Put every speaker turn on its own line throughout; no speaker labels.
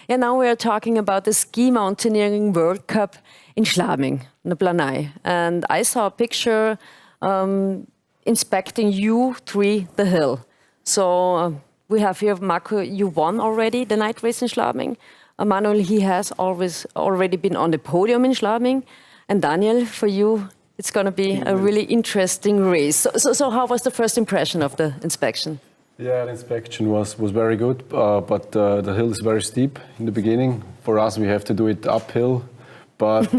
Yeah, now we are talking about the Ski Mountaineering World Cup in Schladming, the Planai. And I saw a picture inspecting you the hill. So we have here, Marco, you won already the night race in Schladming. Manuel, he has already been on the podium in Schladming. And Daniel, for you, it's going to be a really interesting race. So how was the first impression of the inspection?
Yeah, the inspection was very good, but the hill is very steep in the beginning. For us, we have to do it uphill, but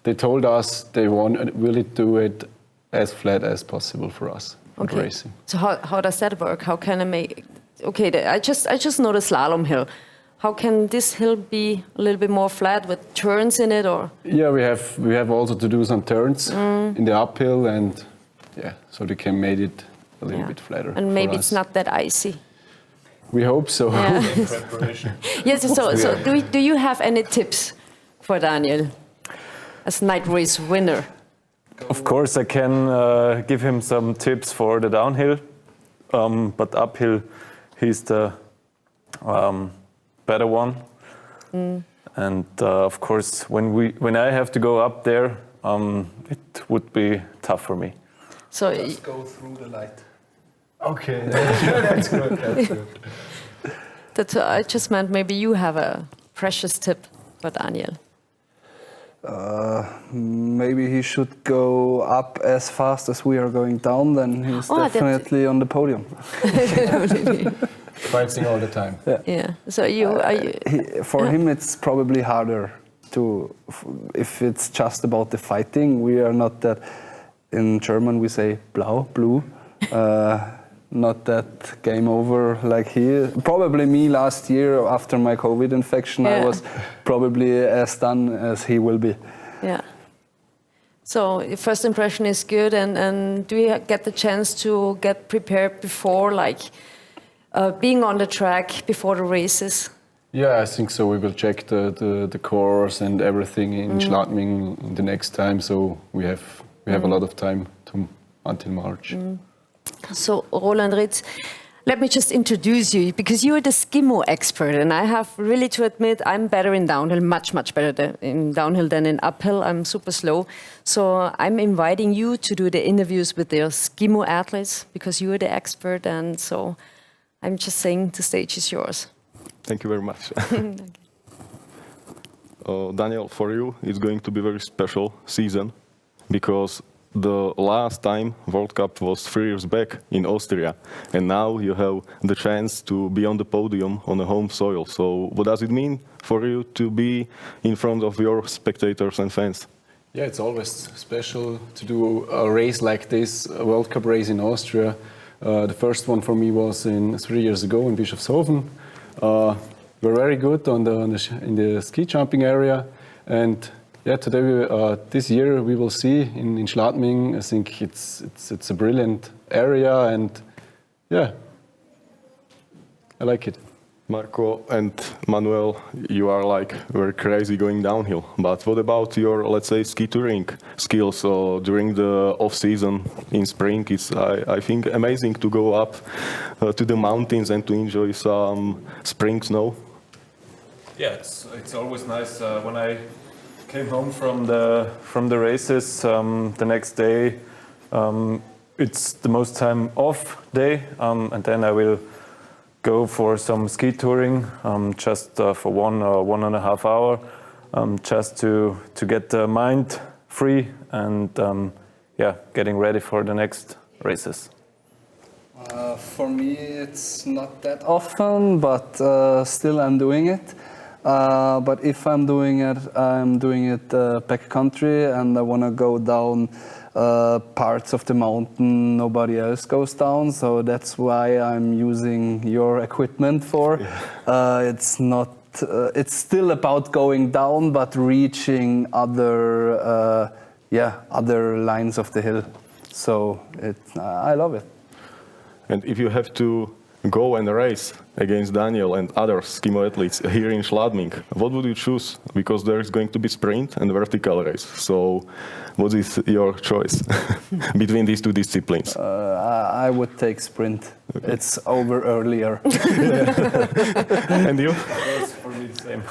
they told us they want to really do it as flat as possible for us.
Okay.
Racing.
So how does that work? How can I make? Okay, I just know the slalom hill. How can this hill be a little bit more flat with turns in it, or?
Yeah, we have also to do some turns in the uphill, and yeah, so they can make it a little bit flatter.
And maybe it's not that icy.
We hope so.
Yeah. Yes. So do you have any tips for Daniel as night race winner?
Of course, I can give him some tips for the downhill, but uphill, he's the better one. And of course, when I have to go up there, it would be tough for me.
So
let's go through the light. Okay, that's good. That's good.
I just meant maybe you have a precious tip for Daniel.
Maybe he should go up as fast as we are going down, then he's definitely on the podium.
Fighting all the time.
Yeah. So
for him, it's probably harder to, if it's just about the fighting. We are not that, in German we say blue, not that game over like he is. Probably me last year after my COVID infection, I was probably as done as he will be.
Yeah. So your first impression is good, and do you get the chance to get prepared before, like being on the track before the races?
Yeah, I think so. We will check the course and everything in Schladming in the next time. So we have a lot of time until March.
So Roland Ritz, let me just introduce you, because you are the skimo expert, and I have really to admit I'm better in downhill, much better in downhill than in uphill. I'm super slow. So I'm inviting you to do the interviews with the skimo athletes, because you are the expert, and so I'm just saying the stage is yours.
Thank you very much. Daniel, for you, it's going to be a very special season, because the last time World Cup was 3 years back in Austria, and now you have the chance to be on the podium on the home soil. So what does it mean for you to be in front of your spectators and fans?
Yeah, it's always special to do a race like this, a World Cup race in Austria. The first one for me was 3 years ago in Bischofshofen. We're very good in the ski jumping area, and yeah, today this year we will see in Schladming. I think it's a brilliant area, and yeah, I like it.
Marco and Manuel, you are like very crazy going downhill. But what about your, let's say, ski touring skills? So during the off season in spring, it's I think amazing to go up to the mountains and to enjoy some spring snow.
Yeah, it's always nice when I came home from the races the next day. It's the most time off day, and then I will go for some ski touring, just for 1 or 1.5 hours, just to get the mind free and getting ready for the next races.
For me, it's not that often, but still I'm doing it. But if I'm doing it backcountry, and I want to go down parts of the mountain nobody else goes down. So that's why I'm using your equipment for. It's not. It's still about going down, but reaching other lines of the hill. So I love it.
And if you have to go and race against Daniel and other skimo athletes here in Schladming, what would you choose? Because there is going to be sprint and vertical race. So what is your choice between these two disciplines?
I would take sprint. Okay. It's over earlier.
And you?
Yes, for me the same.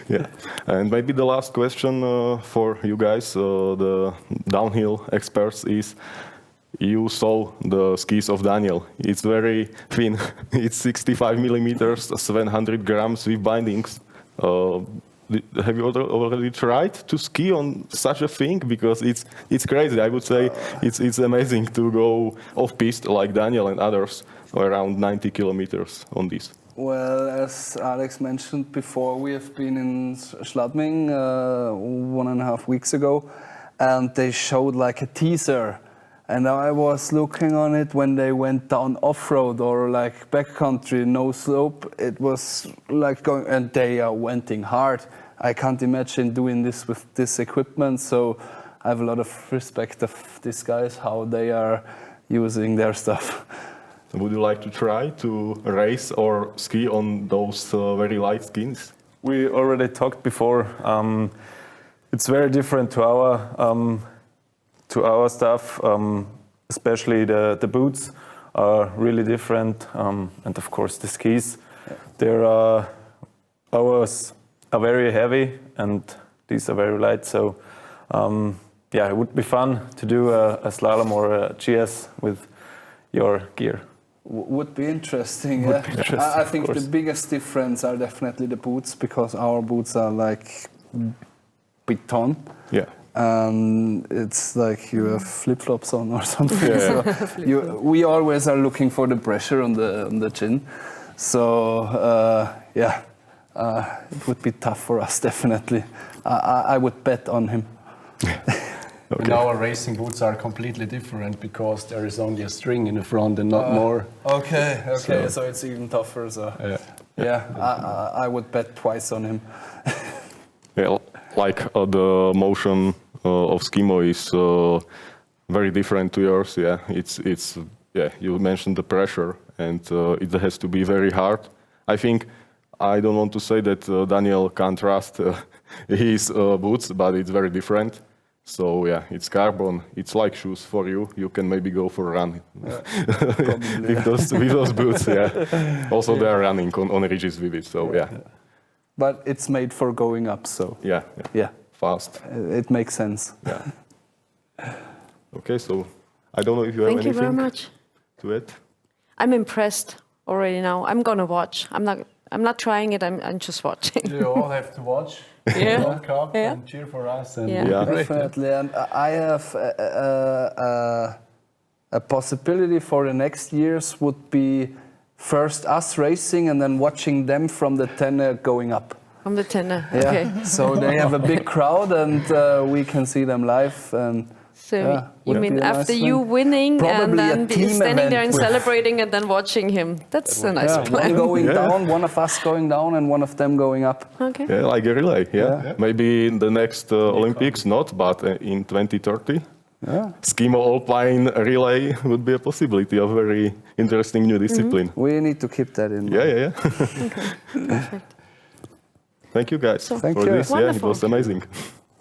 Yeah. And maybe the last question for you guys, the downhill experts, is you saw the skis of Daniel. It's very thin. It's 65 millimeters, 700 grams with bindings. Have you already tried to ski on such a thing? Because it's crazy. I would say it's amazing to go off-piste like Daniel and others around 90 kilometers on this.
Well, as Alex mentioned before, we have been in Schladming 1.5 weeks ago, and they showed like a teaser. And I was looking on it when they went down off-road or like backcountry, no slope. It was like going, and they are wenting hard. I can't imagine doing this with this equipment. So I have a lot of respect of these guys, how they are using their stuff.
Would you like to try to race or ski on those very light skis?
We already talked before. It's very different to our stuff, especially the boots are really different, and of course the skis. Ours are very heavy and these are very light, so yeah, it would be fun to do a slalom or a GS with your gear.
Would be interesting. Yeah. I think the biggest difference are definitely the boots, because our boots are like beton.
Yeah.
It's like you have flip-flops on or something. Yeah. So we always are looking for the pressure on the chin. So yeah, it would be tough for us, definitely. I would bet on him.
Okay. And our racing boots are completely different because there is only a string in the front and not more.
Okay, so it's even tougher. So yeah, I would bet twice on him.
Yeah, like the motion of skimo is very different to yours. Yeah, it's yeah. You mentioned the pressure, and it has to be very hard. I think I don't want to say that Daniel can't trust his boots, but it's very different. So yeah, it's carbon. It's like shoes for you. You can maybe go for a run with those boots. Yeah. Also, they are running on ridges with it. So yeah.
But it's made for going up. So
yeah. Fast.
It makes sense.
Yeah. Okay, so I don't know if you have
anything. Thank you very much.
To it.
I'm impressed already now. I'm gonna watch. I'm not trying it. I'm just watching.
You all have to watch.
Yeah.
World Cup and cheer for us. And
definitely. And I have a possibility for the next years would be first us racing and then watching them from the tenner going up.
From the tenner.
Yeah.
Okay.
So they have a big crowd and we can see them live. And
so you mean after you winning
probably
and then standing there and celebrating and then watching him? That's a nice plan.
One going down, one of us going down, and one of them going up.
Okay.
Yeah, like a relay. Yeah. Maybe in the next Olympics, not, but in 2030.
Yeah.
Skimo Alpine relay would be a possibility of very interesting new discipline.
We need to keep that in mind.
Yeah.
Okay. Perfect.
Thank you guys
Thank
for
you.
this.
Wonderful.
Yeah, it was amazing.